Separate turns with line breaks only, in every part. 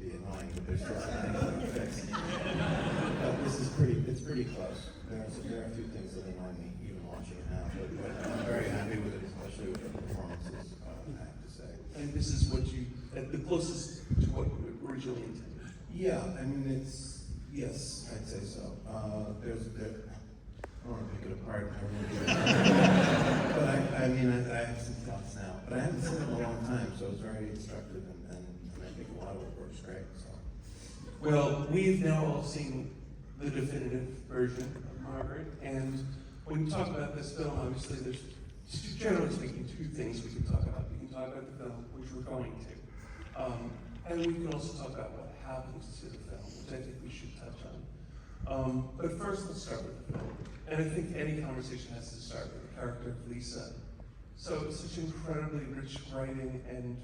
be annoying, but there's still some things that are fixed. But this is it's pretty close. There are a few things that annoy me even watching it now, but I'm very happy with it, especially with the performances, I have to say.
And this is what you, the closest to what you originally intended.
Yeah, I mean, yes, I'd say so. I don't want to pick it apart. But I have some thoughts now. But I haven't seen it in a long time, so it's very instructive, and I think a lot of it works great. So.
Well, we've now all seen the definitive version of Margaret, and when you talk about this film, obviously there's, generally speaking, two things we can talk about. We can talk about the film, which we're going to, and we can also talk about what happens to the film, which I think we should touch on. But first, let's start with the film. And I think any conversation has to start with the character of Lisa. So it's such incredibly rich writing and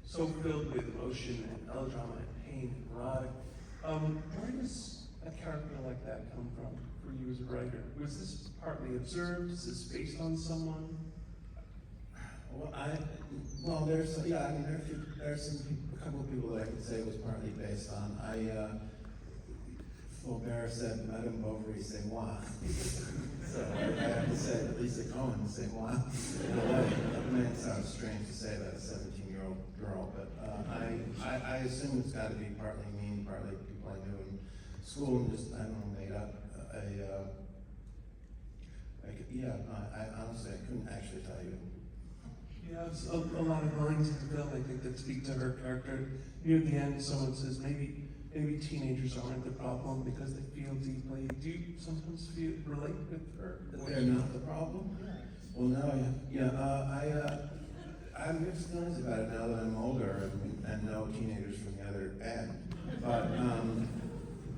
so filled with emotion and melodrama and pain and erotic. Where does a character like that come from for you as a writer? Was this partly observed? Is this based on someone?
Well, there's a couple of people that I could say it was partly based on. Flaubert said, Madame Bovary, c'est moi. So I have to say that Lisa Cohen, c'est moi. It may sound strange to say that a 17-year-old girl, but I assume it's got to be partly me, partly people I knew in school, and just, I don't know, made up I honestly, I couldn't actually tell you.
Yeah, it's a lot of lines in the film, I think, that speak to her character. Near the end, someone says, maybe teenagers aren't the problem because they feel deeply. Do you sometimes relate with her?
They're not the problem?
Yeah.
Well, now, I have mixed feelings about it now that I'm older and know teenagers from the other end. But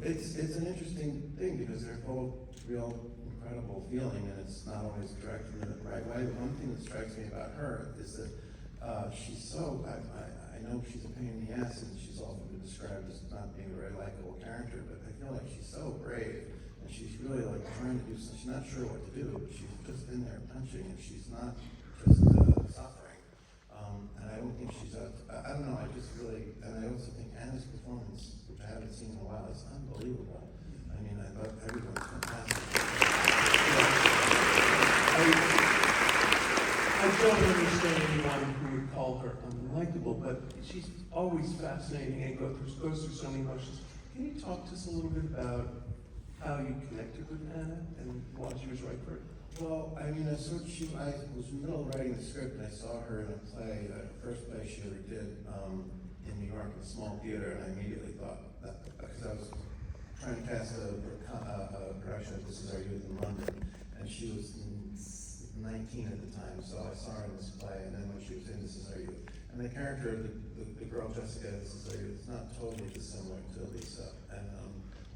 it's an interesting thing because they're both real incredible feeling, and it's not always directed in the right way. The one thing that strikes me about her is that she's so, I know she's a pain in the ass, and she's often been described as not being a very likable character, but I feel like she's so brave, and she's really like trying to do something. She's not sure what to do, but she's just in there punching, and she's not just suffering. And I don't think she's I don't know, I just really, and I also think Anna's performance, which I haven't seen in a while, is unbelievable. I mean, I thought everyone's fantastic.
I don't understand anyone who would call her unlikable, but she's always fascinating and goes through so many emotions. Can you talk to us a little bit about how you connected with Anna and why she was right for it?
Well, I mean, I was in the middle of writing the script, and I saw her in a play, the first play she ever did in New York in a small theater, and I immediately thought that, because I was trying to cast a production of This Is Our Youth in London, and she was 19 at the time, so I saw her in this play, and then when she was in This Is Our Youth. And the character, the girl Jessica, This Is Our Youth, is not totally dissimilar to Lisa, and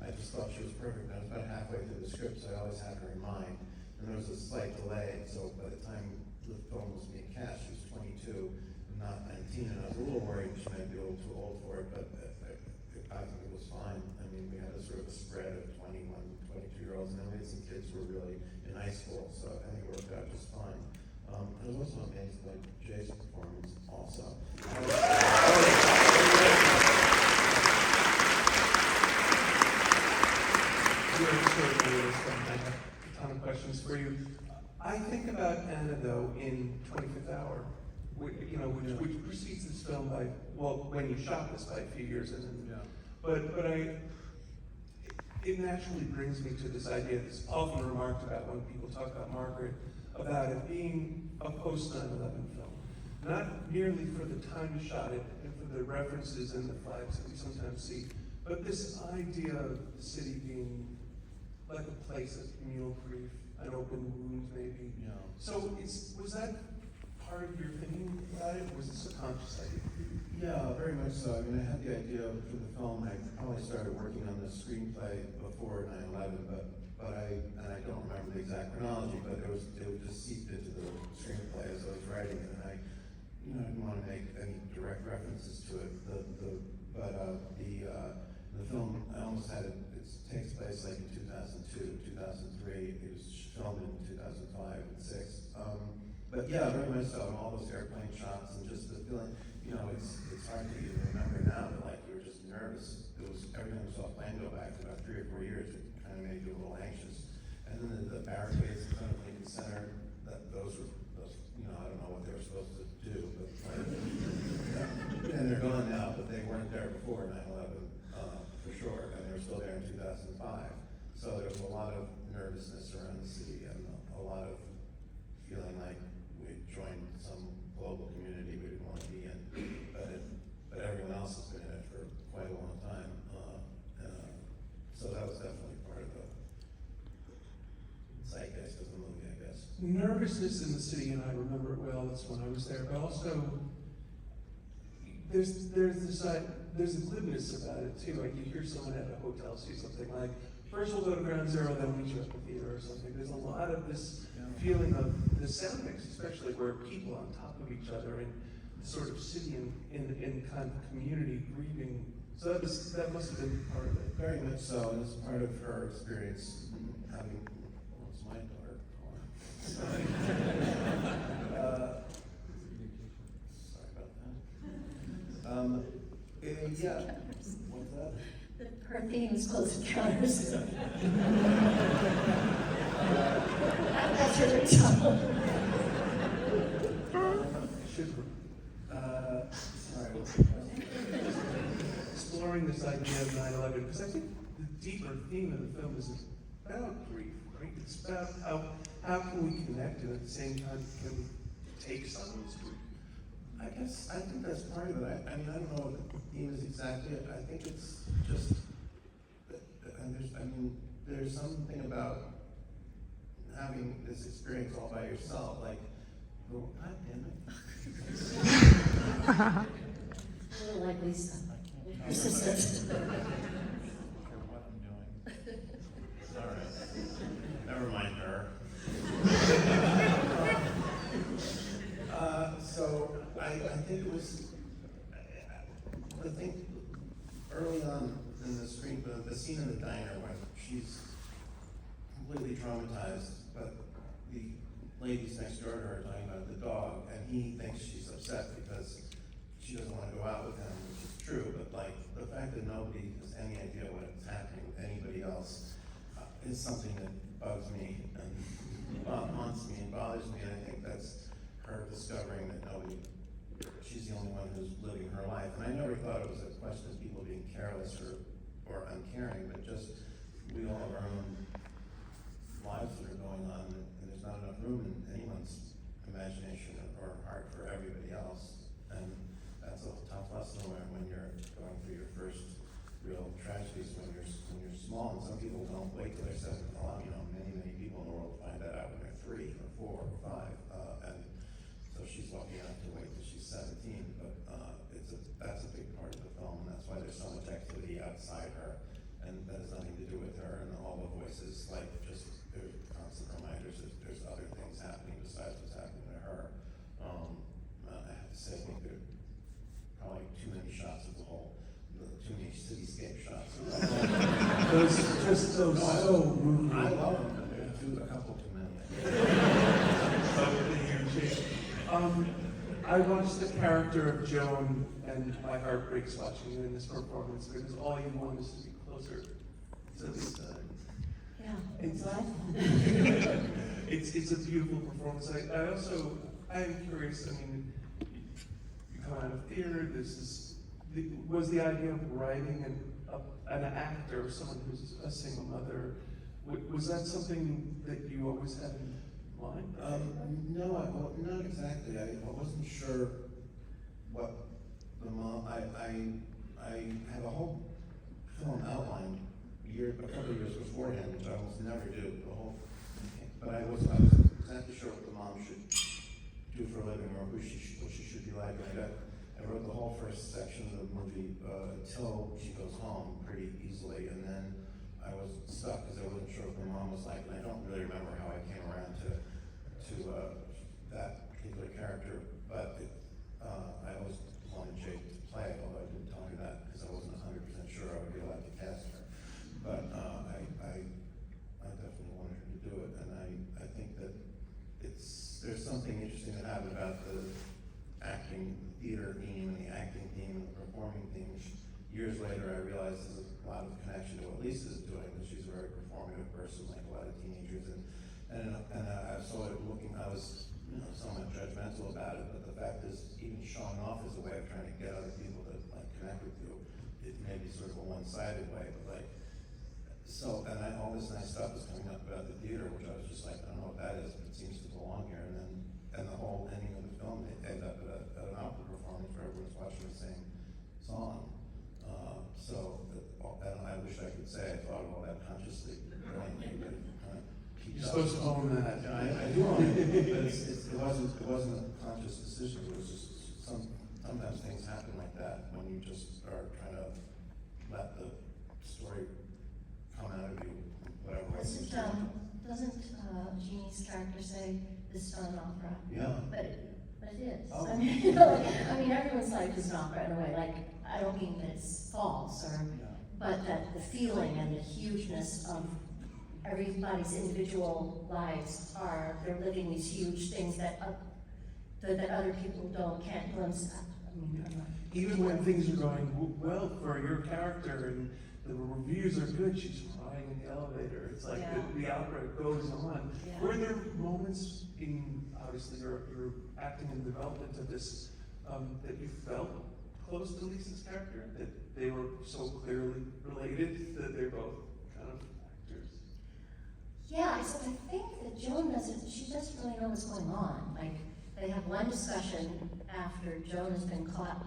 I just thought she was perfect. I was about halfway through the script, so I always had her in mind. And there was a slight delay, so by the time the film was being cast, she was 22, not 19, and I was a little worried she might be a little too old for it, but I think it was fine. I mean, we had a sort of a spread of 21, 22-year-olds, and then we had some kids who were really in high school, so I think it worked out just fine. I was also amazed by Jay's performance also.
A ton of questions for you. I think about Anna, though, in 25th Hour, which precedes this film by, well, when you shot this by a few years, and it naturally brings me to this idea that's often remarked about when people talk about Margaret, about it being a post 9/11 film. Not merely for the time you shot it and for the references and the flags that we sometimes see, but this idea of the city being like a place of communal grief, an open wound maybe.
Yeah.
So was that part of your thinking about it, or was it subconscious idea?
Yeah, very much so. I mean, I had the idea for the film. I probably started working on the screenplay before 9/11, but I don't remember the exact chronology, but it would just seep into the screenplay as I was writing it, and I didn't want to make any direct references to it. The film, I almost had it. It takes place like in 2002, 2003. It was filmed in 2005 and 2006. But yeah, very much so. And all those airplane shots and just the feeling. It's hard to even remember now, but like you were just nervous. 3 or 4 years, it kind of made you a little anxious. And then the barricades in front of Lincoln Center, those, I don't know what they were supposed to do, but, and they're gone now, but they weren't there before 9/11, for sure, and they were still there in 2005. So there was a lot of nervousness around the city and a lot of feeling like we joined some global community we didn't want to be in, but everyone else has been in it for quite a long time. So that was definitely part of the zeitgeist of the movie, I guess.
Nervousness in the city, and I remember it well, that's when I was there, but also there's a glibness about it too. Like you hear someone at a hotel say something like, first we'll go to Ground Zero, then we'll meet you at the theater or something. There's a lot of this feeling of the sound mix, especially where people on top of each other and sort of city in kind of community grieving. So that must have been part of it.
Very much so, and it's part of her experience having, well, it's my daughter. Sorry. Sorry about that. Yeah, what's that?
Her theme is Close Encounters. That's her song.
Sorry.
Exploring this idea of 9/11, because I think the deeper theme of the film is about grief, right? It's about how can we connect and at the same time can we take someone's grief.
I think that's part of it. I mean, I don't know what the theme is exactly. I think it's just, there's something about having this experience all by yourself, like, oh, God damn it.
A little like Lisa. Persistent.
I don't care what I'm doing. All right. Never mind her. So I think it was, I think early on in the screen, the scene in the diner when she's completely traumatized, but the ladies next door to her are talking about the dog, and he thinks she's upset because she doesn't want to go out with him, which is true, but like the fact that nobody has any idea what's happening with anybody else is something that bugs me and haunts me and bothers me, and I think that's her discovering that she's the only one who's living her life. And I never thought it was a question of people being careless or uncaring, but just we all have our own lives that are going on, and there's not enough room in anyone's imagination or heart for everybody else. And that's a tough lesson to learn when you're going through your first real tragedies when you're small. And some people don't wait till they're 7. Many people in the world find that out when they're 3 or 4 or 5. And so she's lucky enough to wait till she's 17. But that's a big part of the film, and that's why there's so much activity outside her, and that has nothing to do with her. And all the voices, like just there's constant reminders that there's other things happening besides what's happening to her. I have to say, I think there are probably too many shots of too many cityscape shots.
Those just so moving.
I love them, but there are a couple too many.
I watched the character of Joan, and my heart breaks watching you in this performance because all you want is to be closer to this.
Yeah.
It's
what?
It's a beautiful performance. I am curious. I mean, you come out of theater. Was the idea of writing an actor, someone who's a single mother, was that something that you always had in mind?
No, not exactly. I wasn't sure what the mom. I had a whole film outlined a couple of years beforehand, which I almost never do. But I was exactly sure what the mom should do for a living or what she should be like. I wrote the whole first section of the movie until she goes home pretty easily, and then I was stuck because I wasn't sure what the mom was like, and I don't really remember how I came around to that particular character, but I always wanted Jake to play, although I didn't tell her that because I wasn't 100% sure I would be allowed to cast her. But I definitely wanted her to do it, and I think that there's something interesting that happened about the acting theater theme and the acting theme and the performing theme. years later, I realized there's a lot of connection to what Lisa's doing, because she's a very performative person, like a lot of teenagers, and I saw it looking, I was, somewhat judgmental about it, but the fact is, even showing off is a way of trying to get other people to, like, connect with you. It may be sort of a one-sided way, but like, so, and all this nice stuff was coming up about the theater, which I was just like, I don't know what that is, but it seems to belong here, and the whole ending of the film, it ended up at an opera performance where everyone's watching the same song. And I wish I could say I thought of all that consciously, brilliantly, but it kind of keeps
You're supposed to own that.
I do own it, but it wasn't a conscious decision. It was just sometimes things happen like that when you just are trying to let the story come out of you, whatever.
Doesn't Jeannie's character say this is not an opera?
Yeah.
But it is.
Oh.
I mean, everyone's life is an opera in a way. Like, I don't mean that it's false, but that the feeling and the hugeness of everybody's individual lives they're living these huge things that other people can't glimpse at. I mean,
Even when things are going well for your character and the reviews are good, she's crying in the elevator. It's like the opera goes on.
Yeah.
Were there moments in, obviously, your acting and development of this, that you felt close to Lisa's character? That they were so clearly related that they're both kind of actors?
Yeah, so I think that Joan she doesn't really know what's going on. Like, they have one discussion after Joan has been caught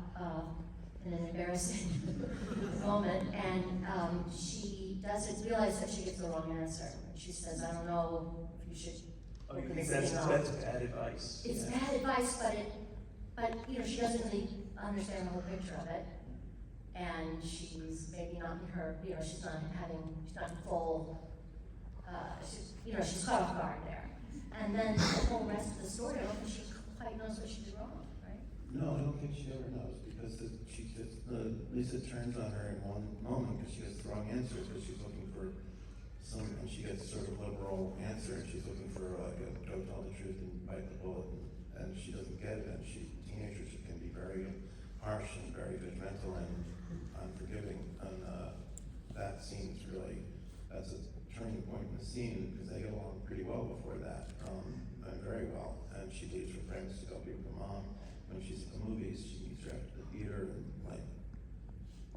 in an embarrassing moment, and she doesn't realize that she gets the wrong answer. She says, I don't know if you should
Oh, you
open
think
this
that's
thing up.
bad advice?
It's bad advice, but she doesn't really understand the whole picture of it. And she's maybe not in her, she's not in full, she's caught off guard there. And then the whole rest of the story, I don't think she quite knows what she did wrong, right?
No, I don't think she ever knows, because Lisa turns on her in one moment because she gets the wrong answer, because she's looking for and she gets sort of liberal answer, and she's looking for like a don't tell the truth and bite the bullet, and she doesn't get it, and teenagers can be very harsh and very judgmental and unforgiving, and that scene is that's a turning point in the scene, because they get along pretty well before that, and very well, and she leaves her friends to go be with her mom. When she's at the movies, she meets her at the theater, and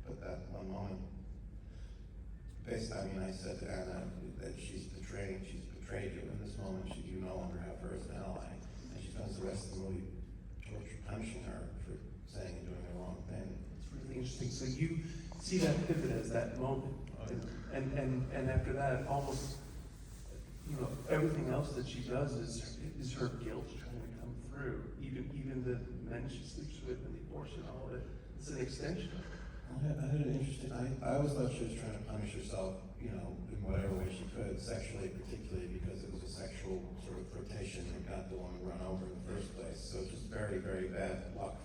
but that one moment, I said to Anna that she's betrayed you in this moment. You no longer have her as an ally, and she spends the rest of the movie punishing her for saying and doing the wrong thing.
It's really interesting. So you see that pivot as that moment, and after that, almost, everything else that she does is her guilt trying to come through. Even the men she sleeps with and the abortion, all of it. It's an extension.
I had an interesting. I always thought she was trying to punish herself, in whatever way she could, sexually, particularly because it was a sexual sort of flirtation that got the woman run over in the first place. So just very, very bad luck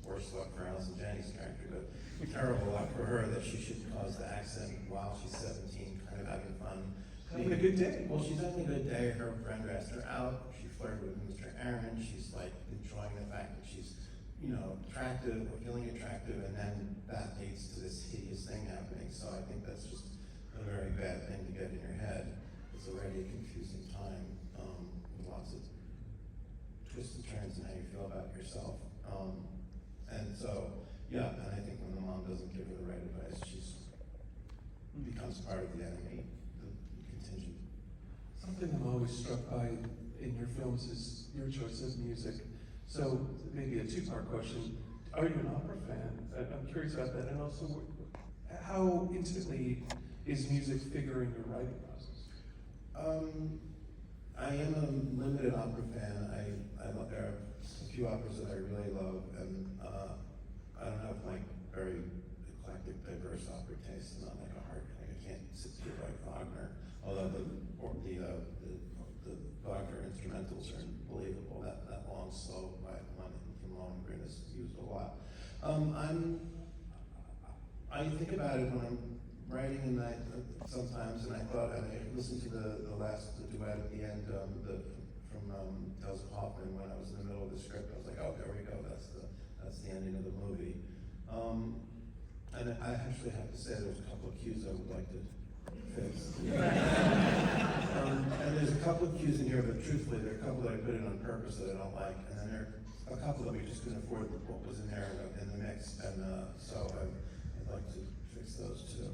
worse luck for Allison Janney's character, but terrible luck for her that she should cause the accident while she's 17, kind of having fun.
Having a good day.
Well, she's having a good day. Her friend asked her out. She flirted with Mr. Aaron. She's like enjoying the fact that she's, attractive or feeling attractive, and then that leads to this hideous thing happening. So I think that's just a very bad thing to get in your head. It's already a confusing time with lots of twists and turns in how you feel about yourself. And I think when the mom doesn't give her the right advice, she's becomes part of the enemy, the contingent.
Something I'm always struck by in your films is your choice of music. So maybe a two-part question. Are you an opera fan? I'm curious about that. And also, how intimately is music figuring your writing process?
I am a limited opera fan. There are a few operas that I really love, and I don't have very eclectic, diverse opera taste. Not like a hard. I can't sit through Wagner. Although the Wagner instrumentals are unbelievable. That long, slow one from Lonergan is used a lot. I think about it when I'm writing, and sometimes, and I listened to the duet at the end, from Tales of Hoffman when I was in the middle of the script. I was like, oh, there we go. That's the ending of the movie. I And I actually have to say, there's a couple of cues I would like to fix. And there's a couple of cues in here, but truthfully, there are a couple that I put in on purpose that I don't like, and then there are a couple that we just couldn't afford what was in there in the mix, and so I'd like to fix those too.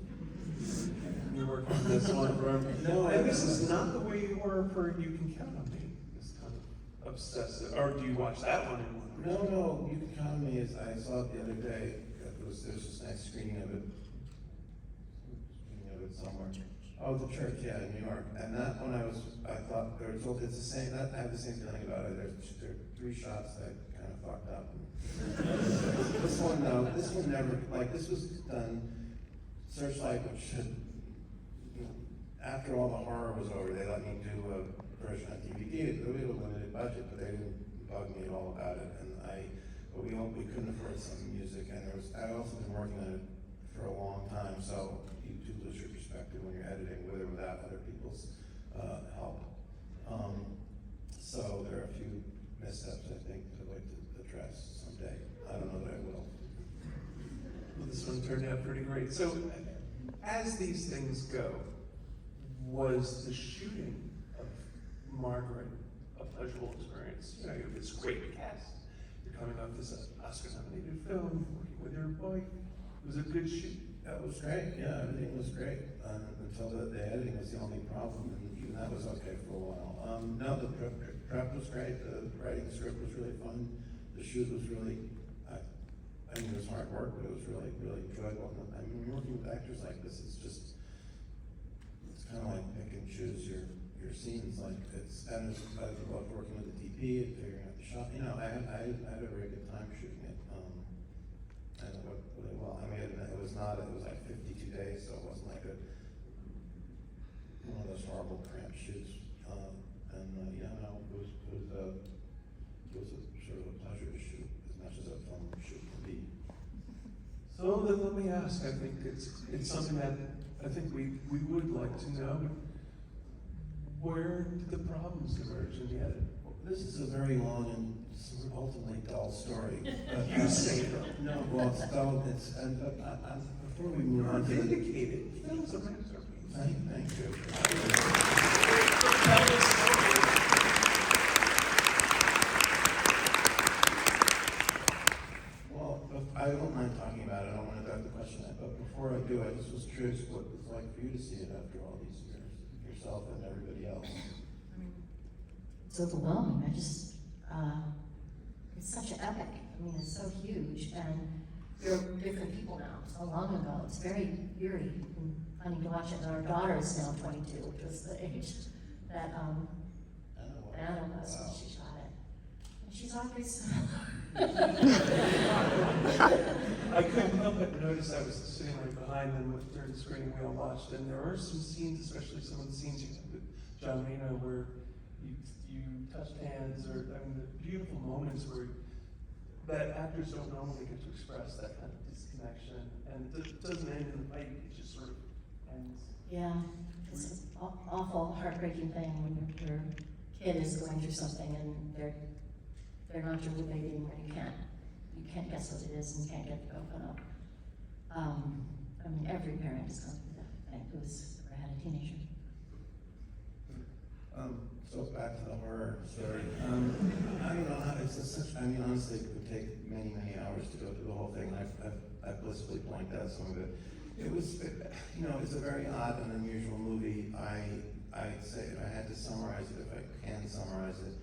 You're working on this one, Ron.
No,
And this is not the way you were for You Can Count on Me. It's kind of obsessive. Or do you watch that one in one?
No, You Can Count on Me is, I saw it the other day, there's this nice screening of it somewhere. Oh, the church, yeah, in New York. And that one I thought, it's the same, I have the same feeling about it. There are 3 shots that kind of fucked up. This one, no, this one never, like, this was done, Searchlight, which should, after all the horror was over, they let me do a version on DVD. It really was a limited budget, but they didn't bug me at all about it. And but we couldn't afford some music, and I'd also been working on it for a long time, so you do lose your perspective when you're editing with or without other people's help. So there are a few missteps I think I'd like to address someday. I don't know that I will.
Well, this one turned out pretty great. So, as these things go, was the shooting of Margaret a pleasurable experience? You know, you have this great cast. You're coming off this Oscar-nominated film, working with your wife. It was a good shoot.
That was great. Yeah, everything was great until the editing was the only problem, and even that was okay for a while. No, the prep was great. The writing the script was really fun. The shoot was really, I mean, it was hard work, but it was really, really enjoyable. I mean, working with actors like this, it's kind of like pick and choose your scenes. Like I love working with the DP and figuring out the shot. You know, I had a very good time shooting it. And it worked really well. I mean, it was like 52 days, so it wasn't like one of those horrible cramped shoots. Yeah, no, it was a sort of a pleasure to shoot as much as a film shoot can be.
So then let me ask, I think it's something that I think we would like to know. Where did the problems emerge in the edit?
This is a very long and ultimately dull story.
You say that.
No, well, it's dull. Before we move on to the
Vindicated. That was a masterpiece.
Thank you.
Tell the story.
Well, I don't mind talking about it. I don't want to duck the question. But before I do, I just was curious what it's like for you to see it after all these years, yourself and everybody else.
It's overwhelming. It's such an epic. I mean, it's so huge, and we're different people now. So long ago, it's very eerie and funny to watch it. And our daughter is now 22, which was the age that Anna was when she shot it. And she's always.
I couldn't help but notice I was sitting right behind them during the screening we all watched, and there are some scenes, especially some of the scenes you had with John Reno, where you touched hands, or I mean, the beautiful moments where that actors don't normally get to express that kind of disconnection, and it doesn't end in the fight; it just sort of ends.
Yeah, it's an awful, heartbreaking thing when your kid is going through something and they're not your baby anymore. You can't guess what it is, and you can't get it to open up. I mean, every parent has gone through that thing who's ever had a teenager.
So back to the horror story. I don't know how, I mean, honestly, it would take many, many hours to go through the whole thing. I've blissfully pointed out some of it. It's a very odd and unusual movie. I'd say if I had to summarize it, if I can summarize it,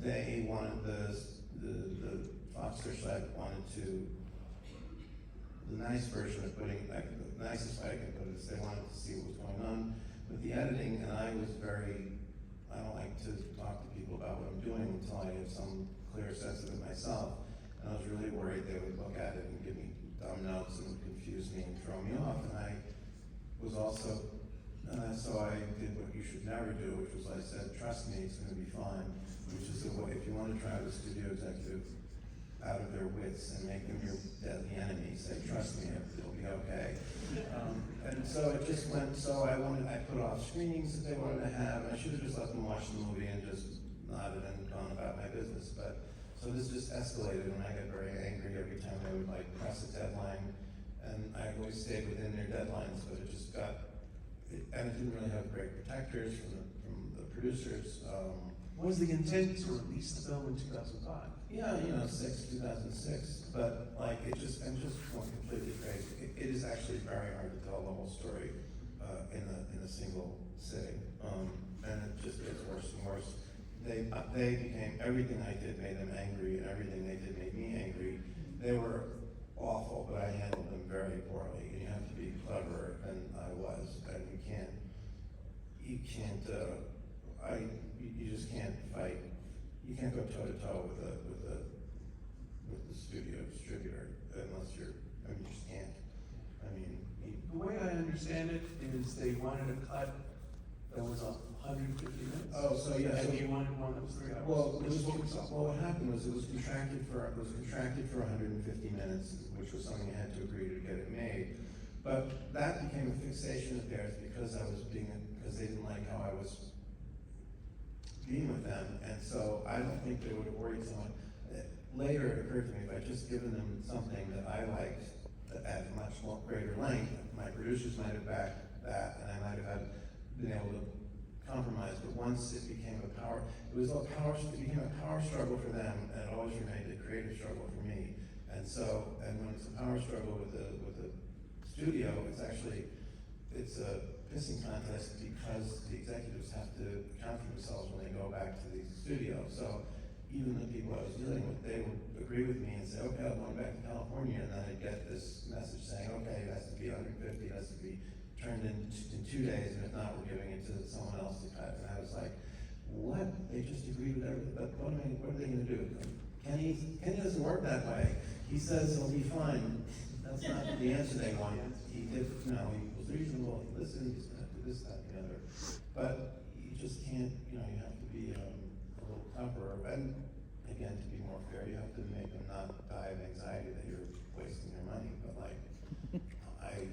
they wanted the Fox Searchlight wanted to, the nice version of putting, like the nicest way I can put it is they wanted to see what was going on with the editing, and I don't like to talk to people about what I'm doing until I have some clear sense of it myself. And I was really worried they would look at it and give me dumb notes and confuse me and throw me off. And I was also, so I did what you should never do, which was I said, trust me, it's gonna be fine. Which is the way, if you want to drive a studio executive out of their wits and make them your deadly enemy, say, trust me, it'll be okay. And so it just went, I put off screenings that they wanted to have, and I should have just let them watch the movie and just nodded and gone about my business. But so this just escalated, and I got very angry every time they would like press a deadline always stayed within their deadlines, but it just got, and it didn't really have great protectors from the producers.
Was the intent to release the film in 2005?
Yeah, 2006, but like it just went completely crazy. It is actually very hard to tell the whole story in a single sitting, and it just gets worse and worse. They became, everything I did made them angry, and everything they did made me angry. They were awful, but I handled them very poorly. And you have to be clever, and I was, and you just can't fight. You can't go toe to toe with the studio distributor unless you just can't.
The way I understand it is they wanted a cut that was 150 minutes.
Oh, so yeah.
And you wanted one that was 3 hours.
Well,
which is what we saw.
what happened was it was contracted for 150 minutes, which was something I had to agree to get it made. But that became a fixation of theirs because they didn't like how I was being with them, and so I don't think they would have worried so much. Later, it occurred to me if I'd just given them something that I liked at much greater length, my producers might have backed that, and I might have been able to compromise. But once it became it became a power struggle for them, and it always remained a creative struggle for me. And when it's a power struggle with the studio, it's a pissing contest because the executives have to account for themselves when they go back to the studio. So even the people I was dealing with, they would agree with me and say, okay, I'm going back to California, and then I'd get this message saying, okay, it has to be 150, it has to be turned in 2 days, and if not, we're giving it to someone else to cut. And I was like, what? They just agreed with everything, but what are they gonna do? Kenny doesn't work that way. He says it'll be fine. That's not the answer they wanted. He was reasonable, he listened, he's gonna do this, that, and the other. But you just can't, you have to be a little tougher. And again, to be more fair, you have to make them not die of anxiety that you're wasting their money. But like, I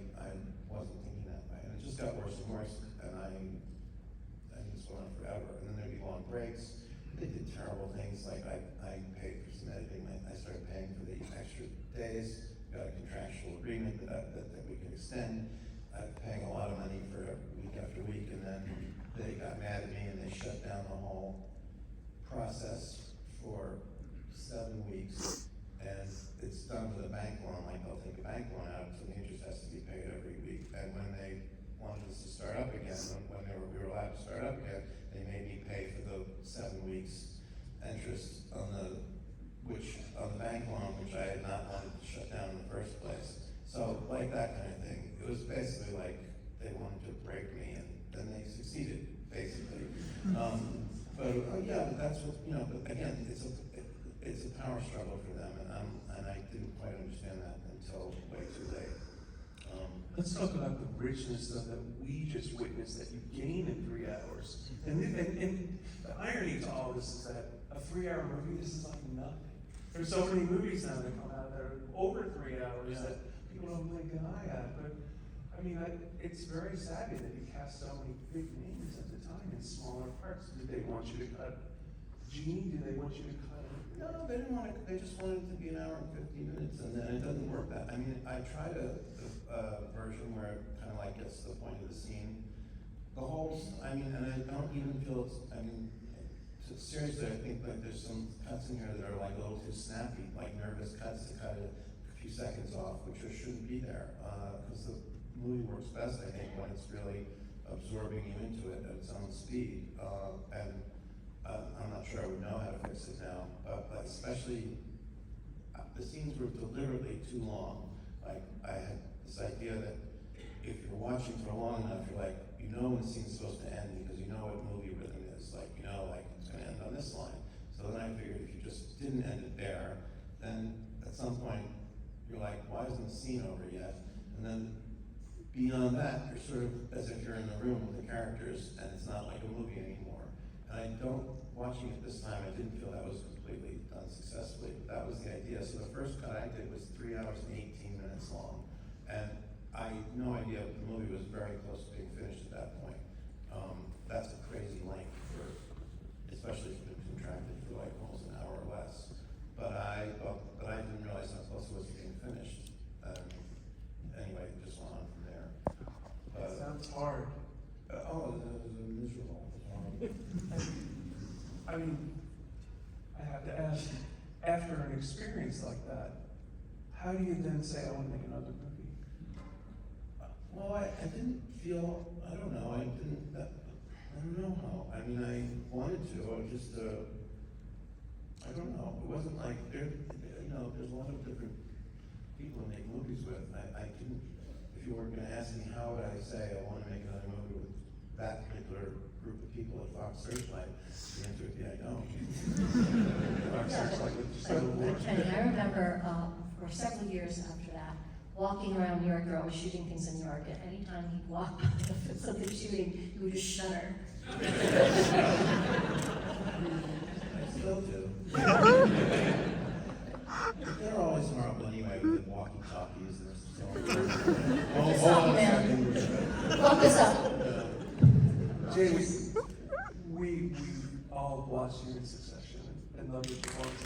wasn't thinking that way. And it just got worse and worse, and I just went on forever. And then there'd be long breaks. They did terrible things, like I paid for some editing, I started paying for the extra days, got a contractual agreement that we could extend. I was paying a lot of money for week after week, and then they got mad at me and they shut down the whole process for 7 weeks. And it's done with a bank loan, like they'll take a bank loan out, so the interest has to be paid every week. And when they wanted us to start up again, when we were allowed to start up again, they made me pay for the 7 weeks interest on the bank loan, which I had not wanted to shut down in the first place. So like that kind of thing. It was basically like they wanted to break me, and then they succeeded, basically. But that's what, but again, it's a power struggle for them, and I didn't quite understand that until way too late.
Let's talk about the richness that we just witnessed that you gain in 3 hours. And the irony to all this is that a 3-hour movie, this is like nothing. There's so many movies now that come out that are over 3 hours that people don't blink an eye at. But it's very savvy that you cast so many big names at the time in smaller parts. Did they want you to cut Gene? Did they want you to cut?
No, they didn't want to. They just wanted it to be an hour and 15 minutes, and then it doesn't work that. I tried a version where it kind of like gets to the point of the scene. And I don't even feel seriously, I think like there's some cuts in here that are like a little too snappy, like nervous cuts to cut a few seconds off, which shouldn't be there, because the movie works best, I think, when it's really absorbing you into it at its own speed. I'm not sure I would know how to fix it now, but especially the scenes were deliberately too long. Like I had this idea that if you're watching for long enough, you're like, when the scene's supposed to end because you know what movie rhythm is. Like it's going to end on this line. So then I figured if you just didn't end it there, then at some point you're like, why isn't the scene over yet? And then beyond that, you're sort of as if you're in the room with the characters, and it's not like a movie anymore. And watching it this time, I didn't feel that was completely done successfully, but that was the idea. So the first cut I did was 3 hours and 18 minutes long, and I had no idea the movie was very close to being finished at that point. That's a crazy length especially if it's been contracted for like almost an hour or less. But I didn't realize how close it was to being finished. Anyway,
hard.
Oh, it was miserable.
I mean, I have to ask, after an experience like that, how do you then say, I want to make another movie?
Well, I didn't feel, I don't know, I don't know how. I mean, I wanted to, I just, I don't know. It wasn't like, there's a lot of different people to make movies with. I didn't, if you were gonna ask me how would I say I want to make another movie with that particular group of people at Fox Searchlight, the answer would be I don't.
Fox Searchlight with Civil War.
Kenny, I remember for several years after that, walking around New York, you're always shooting things in New York, and anytime he'd walk by something shooting, you would just shudder.
I still do. They're always horrible anyway with the walkie-talkies and so on.
Just stop, man. Walk this up.
James, we all watched you in succession and love your performance.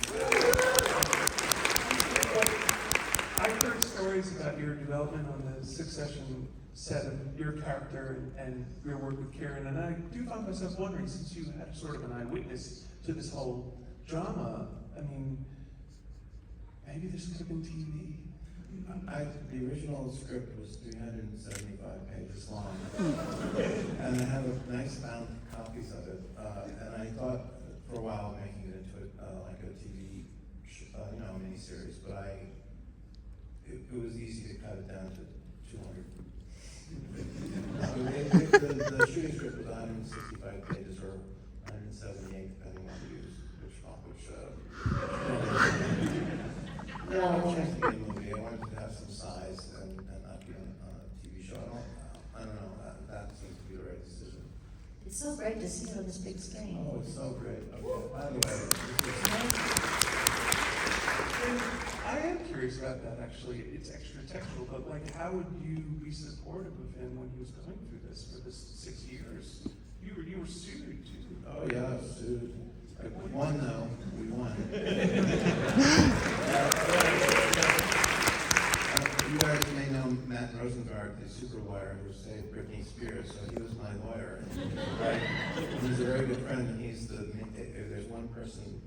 I've heard stories about your development on the Succession set of your character and your work with Karen, and I do find myself wondering, since you had sort of an eyewitness to this whole drama, I mean, maybe this could have been TV.
The original script was 375 pages long, and I have a nice amount of copies of it. And I thought for a while of making it into like a TV, miniseries, but it was easy to cut it down to 200. The shooting script was 165 pages or 178, depending on which I wanted to be a movie. I wanted to have some size and not be on a TV show. I don't know. That seems to be the right decision.
It's so great to see you on this big screen.
Oh, it's so great. Okay, by the way,
I am curious about that, actually. It's extra textual, but like, how would you be supportive of him when he was going through this for this 6 years? You were sued too.
oh yeah, dude. We won though. We won. You guys may know Matt Rosengart, the super lawyer who saved Britney Spears, so he was my lawyer. And he's a very good friend, and he's if there's one person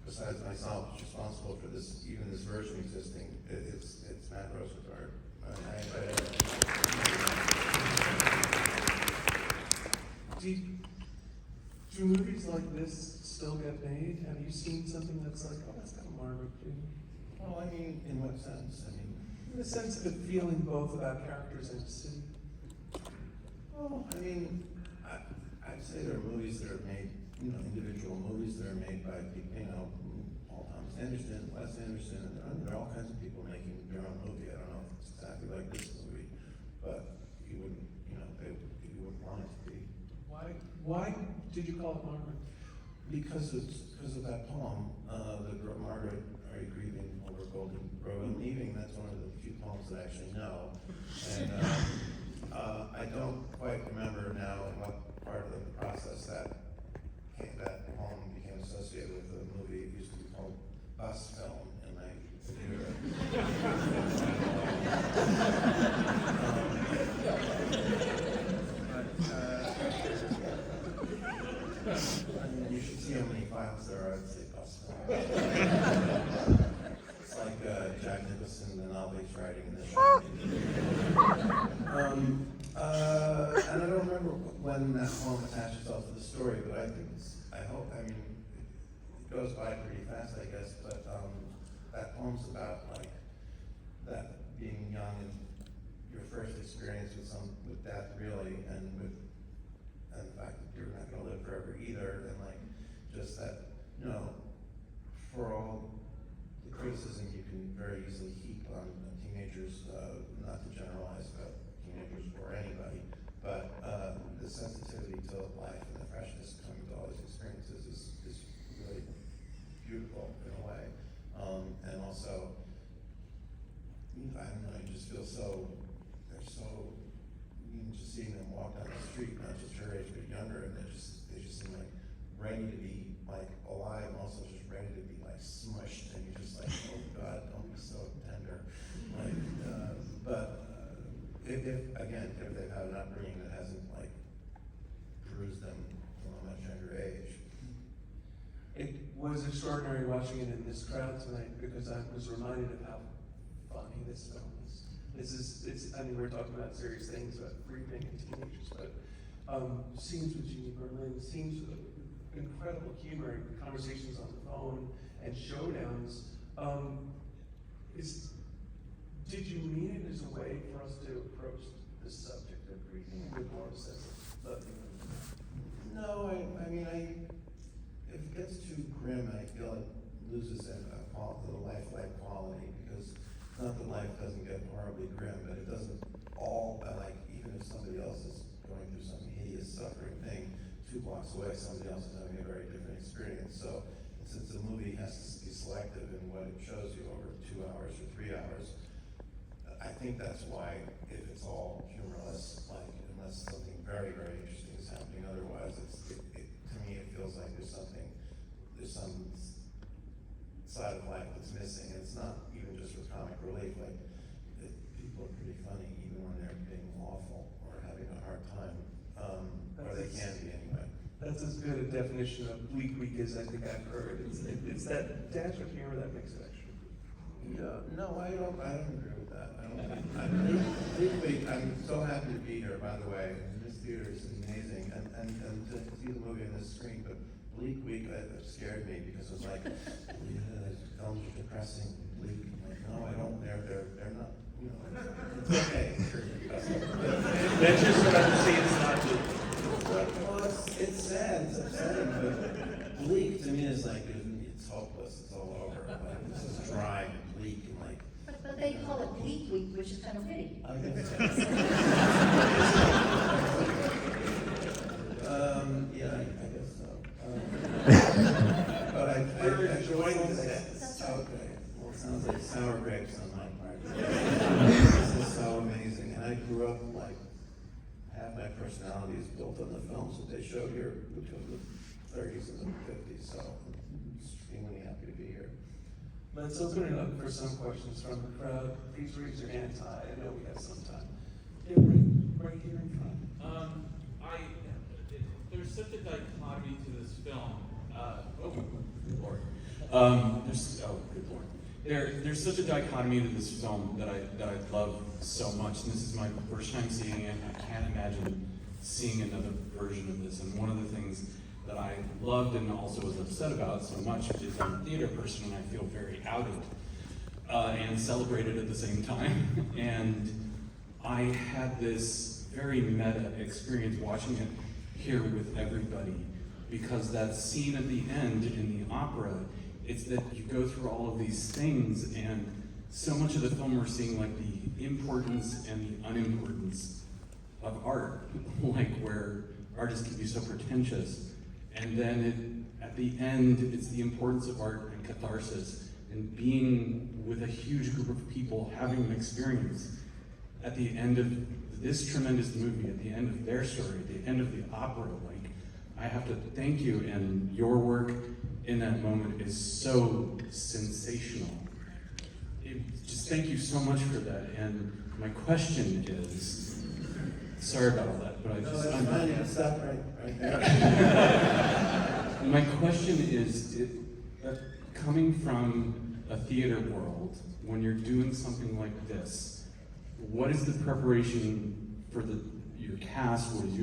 besides myself who's responsible for this, even this version existing, it's Matt Rosengart.
Do movies like this still get made? Have you seen something that's like, oh, that's got a Margaret too?
Well, I mean, in what sense? I mean,
In the sense of feeling both about characters and city.
well, I mean, I'd say there are movies that are made, individual movies that are made by people, Paul Thomas Anderson, Wes Anderson, and there are all kinds of people making their own movie. I don't know if it's exactly like this movie, but you wouldn't, you wouldn't want it to be.
Why did you call it Margaret?
Because of that poem, Margaret, Are You Grieving Over Golden Road I'm Leaving? That's one of the few poems that I actually know. And I don't quite remember now in what part of the process that poem became associated with the movie. It used to be called Bus Film in my theater. You should see how many files there are. I'd say Bus Film. It's like Jack Nicholson and Always writing in the and I don't remember when that poem attached itself to the story, but I mean, it goes by pretty fast, I guess, but that poem's about like that being young and your first experience with death really, and the fact that you're not gonna live forever either, and like just that, for all the criticism you can very easily heap on teenagers, not to generalize about teenagers or anybody, but the sensitivity to life and the freshness coming to all these experiences is really beautiful in a way. And also, I don't know, you just feel just seeing them walk down the street, not just her age, but younger, and they just seem like ready to be like alive, and also just ready to be like smushed, and you're just like, oh God, don't be so tender. Like, but if they've had an upbringing that hasn't like bruised them from a much younger age.
It was extraordinary watching it in this crowd tonight because I was reminded of how funny this film is. I mean, we're talking about serious things about grieving and teenagers, but scenes with Jeannie Berlin, scenes with incredible humor and conversations on the phone and showdowns. Did you mean it as a way for us to approach the subject of grieving with more sense of love?
No, I mean, if it gets too grim, I feel it loses the lifelike quality, because it's not that life doesn't get horribly grim, but it doesn't all, like, even if somebody else is going through some hideous suffering thing, 2 blocks away, somebody else is having a very different experience. So since the movie has to be selective in what it shows you over 2 hours or 3 hours, I think that's why, if it's all humorless, like, unless something very, very interesting is happening, otherwise to me it feels like there's some side of life that's missing. And it's not even just for comic relief, like, people are pretty funny even when they're being awful or having a hard time, or they can be anyway.
That's as good a definition of bleak week as I think I've heard. It's that dash of humor that makes it actually.
No, I don't agree with that. I'm so happy to be here, by the way. This theater is amazing, and to see the movie on this screen, but Bleak Week scared me because it was like, films are depressing, bleak. I'm like, no, I don't. They're not. You know, it's okay.
That's just about to say it's not bleak.
Well, it's sad. It's upsetting, but bleak to me is like it's hopeless. It's all over. Like, this is dry and bleak and like.
But they call it Bleak Week, which is kind of pretty.
I guess so. Yeah, I guess so. But I enjoyed this. Okay. Well, it sounds like sour grapes on my part. This is so amazing. And I grew up like, half my personality is built on the films that they showed here between the 30s and the 50s. So I'm extremely happy to be here.
Let's open it up for some questions from the crowd. Please raise your hand high. I know we have some time. Yeah, right here in front.
There's such a dichotomy to this film. Good Lord. Good Lord. There's such a dichotomy to this film that I love so much. And this is my first time seeing it. I can't imagine seeing another version of this. And one of the things that I loved and also was upset about so much is I'm a theater person and I feel very outed and celebrated at the same time. And I had this very meta experience watching it here with everybody, because that scene at the end in the opera, it's that you go through all of these things, and so much of the film we're seeing like the importance and the unimportance of art, like where artists can be so pretentious. And then at the end, it's the importance of art and catharsis and being with a huge group of people having an experience. At the end of this tremendous movie, at the end of their story, at the end of the opera, like, I have to thank you, and your work in that moment is so sensational. Just thank you so much for that. And my question is, sorry about all that, but
I'm fine. You stop right there.
My question is, coming from a theater world, when you're doing something like this, what is the preparation for your cast? What is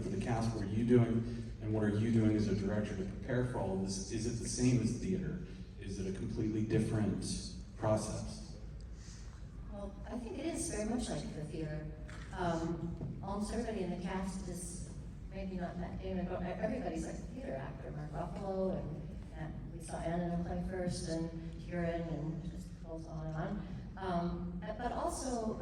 for the cast? What are you doing, and what are you doing as a director to prepare for all of this? Is it the same as theater? Is it a completely different process?
Well, I think it is very much like the theater. Almost everybody in the cast is maybe not everybody's like a theater actor. Mark Ruffalo and we saw Anna in a play first, and Kieran, and it just goes on and on. But also,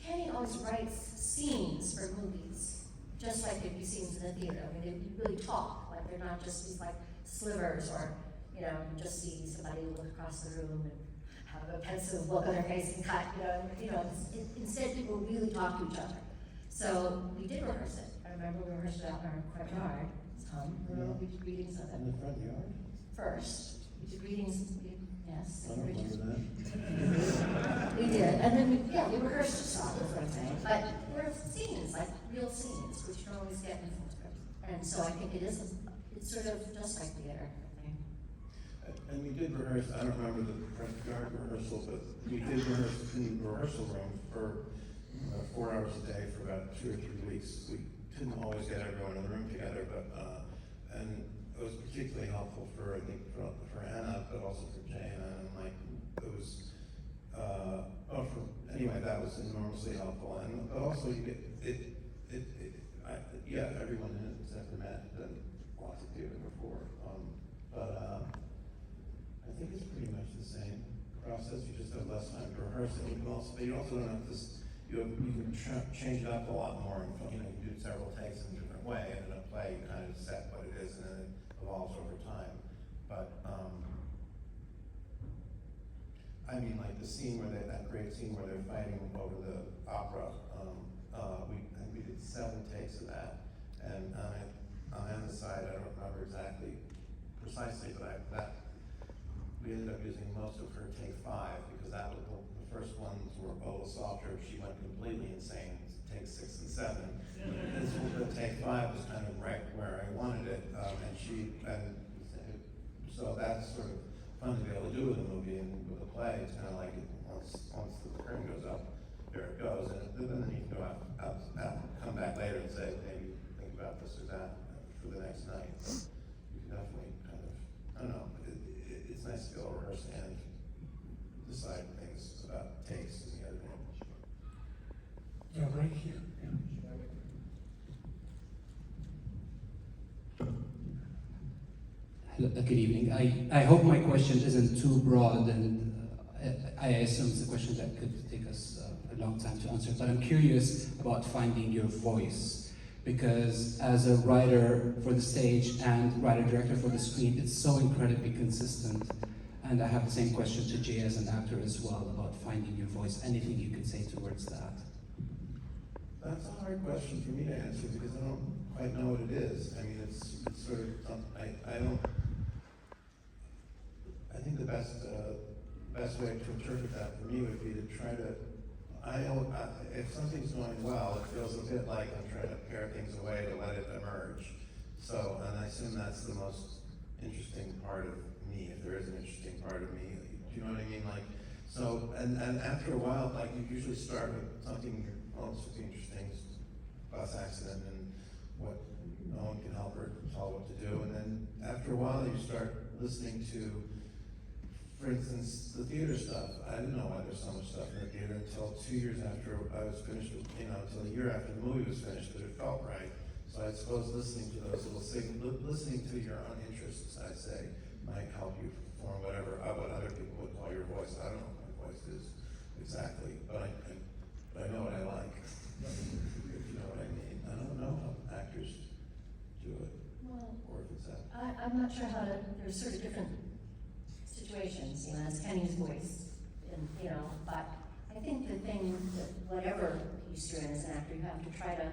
Kenny always writes scenes for movies, just like there'd be scenes in the theater. I mean, they really talk, like they're not just these like slivers, or you just see somebody look across the room and have a pensive look on their face and cut. Instead, people really talk to each other. So we did rehearse it. I remember we rehearsed it out in our front yard. We did readings of it.
In the front yard?
First, we did readings. Yes.
I don't remember that.
We did, and then we rehearsed a song. but they're scenes, like real scenes, which you don't always get in film scripts. And so I think it's sort of just like theater, I think.
And we did rehearse, I don't remember the front yard rehearsal, but we did rehearse in the rehearsal room for 4 hours a day for about 2 or 3 weeks. We couldn't always get everyone in the room together, but, and it was particularly helpful for, I think, for Anna, but also for Jane, and like, it was, anyway, that was enormously helpful, and but also you get, yeah, everyone in it except for Matt done lots of theater before, but I think it's pretty much the same process, you just have less time to rehearse it, but you also don't have this, you can change it up a lot more, and you know, you do several takes in a different way, and in a play, you kind of set what it is, and then it evolves over time, but, I mean, like the scene where that great scene where they're fighting over the opera, I think we did 7 takes of that, and on Anna's side, I don't remember exactly precisely, but we ended up using most of her take 5, because that was the first ones were a little softer, she went completely insane, take 6 and 7. The take 5 was kind of right where I wanted it, and so that's sort of fun to be able to do with a movie, and with a play, it's kind of like once the curtain goes up, there it goes, and then you can go out, come back later and say, maybe think about this or that for the next night. You can definitely kind of, I don't know, it's nice to go rehearse and decide things about taste and the other thing.
Yeah, right here. Yeah.
Good evening. I hope my question isn't too broad, and I assume it's a question that could take us a long time to answer, but I'm curious about finding your voice, because as a writer for the stage and writer-director for the screen, it's so incredibly consistent. And I have the same question to Jay as an actor as well, about finding your voice. Anything you could say towards that?
That's a hard question for me to answer, because I don't quite know what it is. I mean, it's sort of, I think the best way to interpret that for me would be to try to, if something's going well, it feels a bit like I'm trying to pare things away to let it emerge. So, and I assume that's the most interesting part of me, if there is an interesting part of me. Do you know what I mean? Like, so, and after a while, like you usually start with something, oh, this would be interesting, bus accident, and what, no one can help her tell what to do. And then after a while, you start listening to, for instance, the theater stuff. I didn't know why there's so much stuff in the theater until 2 years after I was finished with, until a year after the movie was finished, but it felt right. So I suppose listening to those little signals, listening to your own interests, I'd say, might help you form what other people would call your voice. I don't know what my voice is exactly, but I know what I like. If you know what I mean. I don't know how actors do it,
Well,
or if it's that.
I'm not sure how to, there's sort of different situations, as Kenny's voice, and, but I think the thing that whatever piece you're in as an actor, you have to try to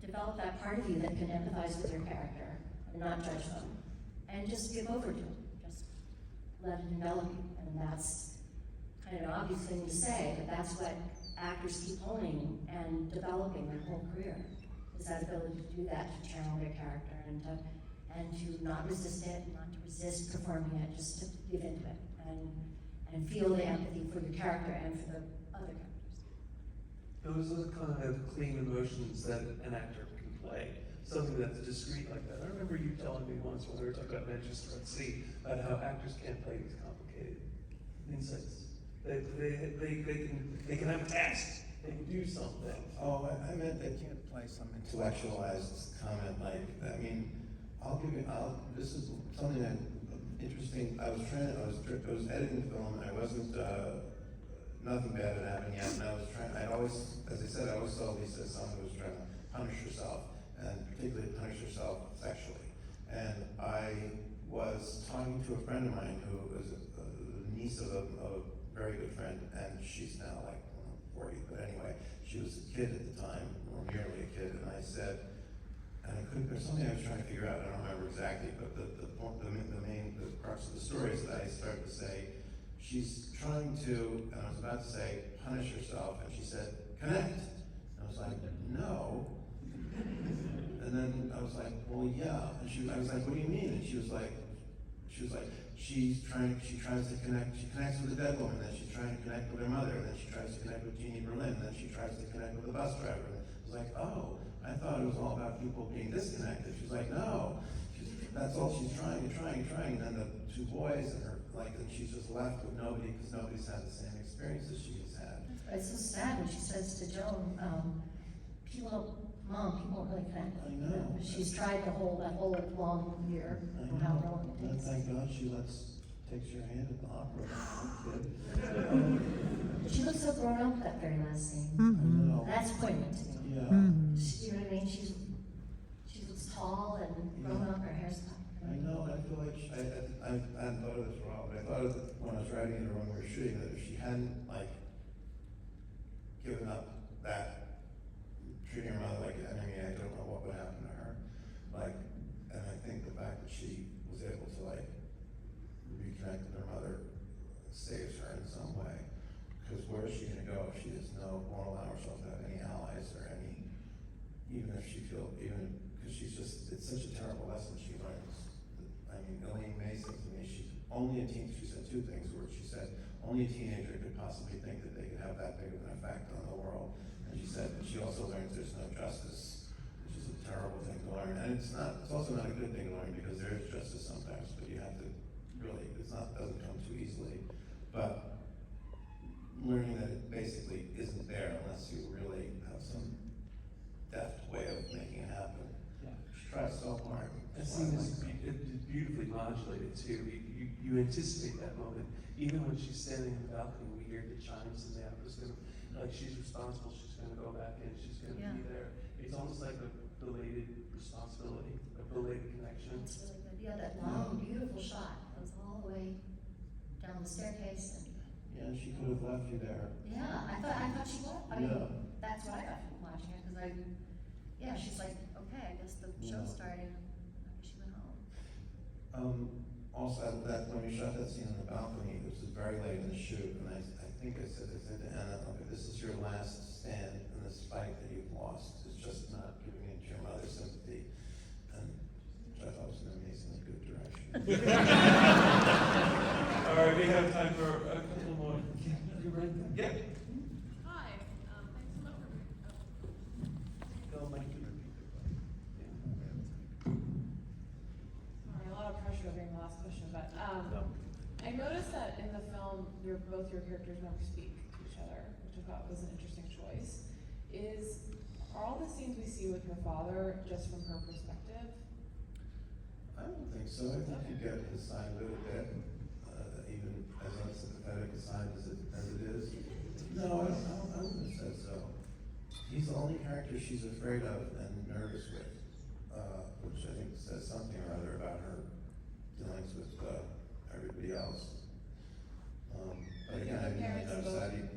develop that part of you that can empathize with your character and not judge them, and just give over to them, just let it envelop you. And that's kind of an obvious thing to say, but that's what actors keep honing and developing their whole career, is that ability to do that, to channel their character and to not resist it, not to resist performing it, just to give into it and feel the empathy for your character and for the other characters.
Those are the kind of clean emotions that an actor can play. Something that's discreet like that. I remember you telling me once when we were talking about Manchester at Sea about how actors can't play these complicated insights. They can have a task. They can do something.
Oh, I meant they can't play some intellectualized comment like, I mean, this is something that interesting. I was editing the film, and I wasn't, nothing bad had happened yet, and I always, as I said, I always saw Lisa as someone who was trying to punish herself, and particularly punish herself sexually. And I was talking to a friend of mine who was a niece of a very good friend, and she's now like 40, but anyway, she was a kid at the time, or nearly a kid, and I said, and there's something I was trying to figure out, I don't remember exactly, but the crux of the story is that I started to say, she's trying to, and I was about to say, punish herself, and she said, connect. And I was like, no. And then I was like, well, yeah. And I was like, what do you mean? And she tries to connect, she connects with the dead woman, then she's trying to connect with her mother, and then she tries to connect with Jeannie Berlin, and then she tries to connect with the bus driver. And I was like, oh, I thought it was all about people being disconnected. She's like, no. That's all she's trying, and then the two boys, and then she's just left with nobody, because nobody's had the same experience as she has had.
It's so sad when she says to Joan, people don't really connect.
I know.
She's tried that whole long year,
I
or however
know.
long it
And
takes.
thank God she takes your hand at the opera.
She looks so grown up that very last scene.
I know.
That's poignant to me.
Yeah.
You know what I mean? She looks tall and grown up, her hair's cut.
I know, I feel like, I hadn't thought of this for a while, but I thought of it when I was writing it or when we were shooting, that if she hadn't, given up that, treating her mother like an enemy, I don't know what would happen to her. And I think the fact that she was able to, reconnect with her mother saves her in some way. Because where is she gonna go if she won't allow herself to have any allies or because it's such a terrible lesson she learns. I mean, Elaine May said to me, she said two things, where she said, only a teenager could possibly think that they could have that big of an effect on the world. And she said, but she also learns there's no justice, which is a terrible thing to learn. And it's also not a good thing to learn, because there is justice sometimes, but you have to really, doesn't come too easily. But learning that it basically isn't there unless you really have some deft way of making it happen.
Yeah.
She tries so hard.
That scene is beautifully modulated too. You anticipate that moment. Even when she's standing in the balcony, we hear the chimes and the opera's she's responsible, she's gonna go back in, she's gonna be there. It's almost like a belated responsibility, a belated connection.
It's really good. Yeah, that long, beautiful shot goes all the way down the staircase.
Yeah, she could have left you there.
I thought she would. That's what I got from watching it, because she's like, okay, I guess the show's starting. Maybe she went home.
Also, when we shot that scene on the balcony, it was very late in the shoot, and I think I said to Anna, okay, this is your last stand in this fight that you've lost. It's just not giving in to your mother's sympathy, and which I thought was an amazingly good direction.
All right, we have time for a couple more. You ready? Yeah.
Hi, thanks so much for
Bill, Mike, you repeat the question.
sorry, a lot of pressure to bring the last question, but I noticed that in the film, both your characters never speak to each other, which I thought was an interesting choice. Are all the scenes we see with her father just from her perspective?
I don't think so. I think you get his side of it a bit, even as unsympathetic a side as it is. No, I wouldn't have said so. He's the only character she's afraid of and nervous with, which I think says something or other about her dealings with everybody else. But again, I mean,
Do
side.
you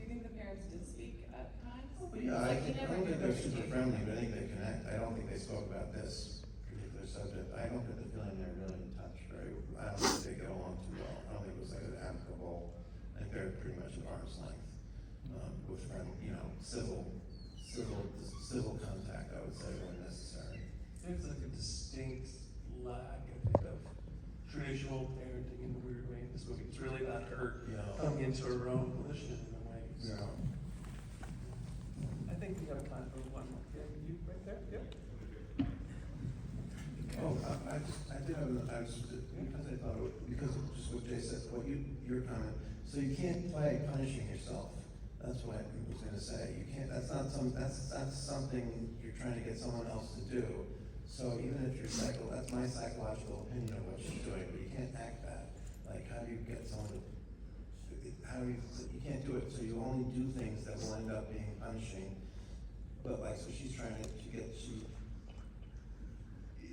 think the parents did speak at times?
But yeah, I
Like, you
don't
never
think
hear
they're
them
super
speak.
friendly, but I think they connect. I don't think they spoke about this particular subject. I don't get the feeling they're really in touch I don't think they get along too well. I don't think it was like an amicable, I think they're pretty much at arm's length, with civil contact, I would say, when necessary.
There's like a distinct lack, I think, of traditional parenting in a weird way in this movie. It's really about her coming into her own volition in a way. So.
Yeah.
I think we have time for one more. Yeah, you right there? Yep.
Oh, because of just what Jay said, your comment, so you can't play punishing yourself. That's what I was gonna say. You can't, that's something you're trying to get someone else to do. So even if that's my psychological opinion of what she's doing, but you can't act that. Like, how do you get someone to, you can't do it, so you only do things that will end up being punishing. But so she's trying to,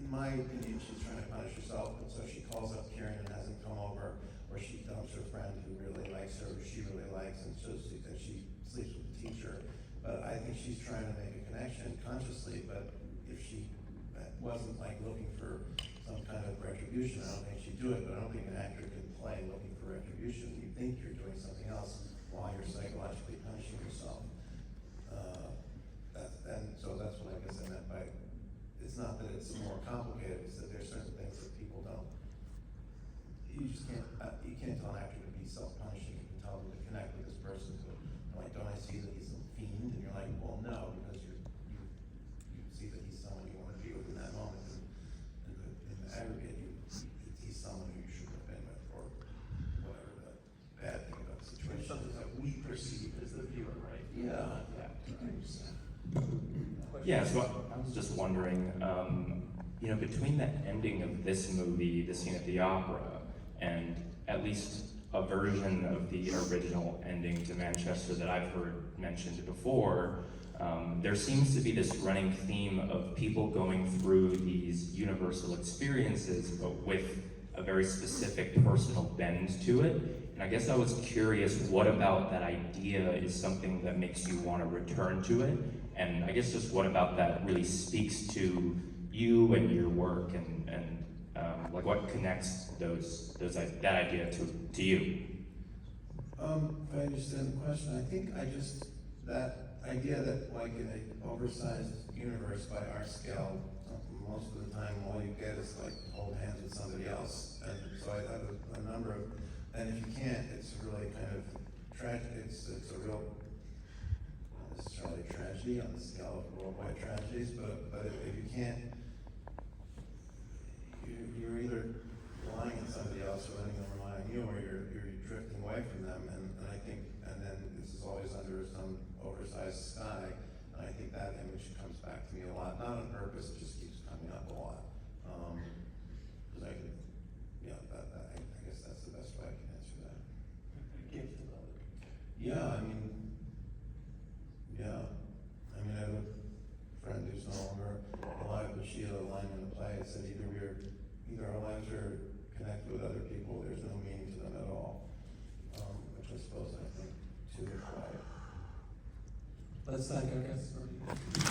in my opinion, she's trying to punish herself, and so she calls up Kieran and has him come over, or she dumps her friend who really likes her, who she really likes, and so she sleeps with the teacher. But I think she's trying to make a connection consciously, but if she wasn't looking for some kind of retribution, I don't think she'd do it, but I don't think an actor can play looking for retribution. You think you're doing something else while you're psychologically punishing yourself. And so that's what I guess I meant by, it's not that it's more complicated, it's that there's certain things that people don't, you just can't, you can't tell an actor to be self-punishing. You can tell them to connect with this person, to, like, don't I see that he's a fiend? And you're like, well, no, because you see that he's someone you want to be with in that moment. And in the aggregate, he's someone who you shouldn't have been with, or whatever the bad thing about the situation
Something
is.
that we perceive as the viewer, right?
Yeah.
Yeah, I understand.
Yeah, so I was just wondering, you know, between the ending of this movie, the scene at the opera, and at least a version of the original ending to Manchester that I've heard mentioned before, there seems to be this running theme of people going through these universal experiences, but with a very specific personal bend to it. And I guess I was curious, what about that idea is something that makes you want to return to it? And I guess just what about that really speaks to you and your work, and like what connects that idea to you?
If I understand the question, I think that idea that like in an oversized universe by our scale, most of the time all you get is like hold hands with somebody else. And so I have a number of, and if you can't, it's really kind of tragic, it's a real, not necessarily tragedy on the scale of worldwide tragedies, but if you can't, you're either relying on somebody else or letting them rely on you, or you're drifting away from them, and I think, and then this is always under some oversized sky, and I think that image comes back to me a lot, not on purpose, it just keeps coming up a lot. Because I can, yeah, I guess that's the best way I can answer that.
A gift of it.
Yeah, I mean, I have a friend who's no longer alive, but she had a line in the play that said either our lives are connected with other people, there's no meaning to them at all. Which I suppose I think to the play.
Let's thank our guests for being here.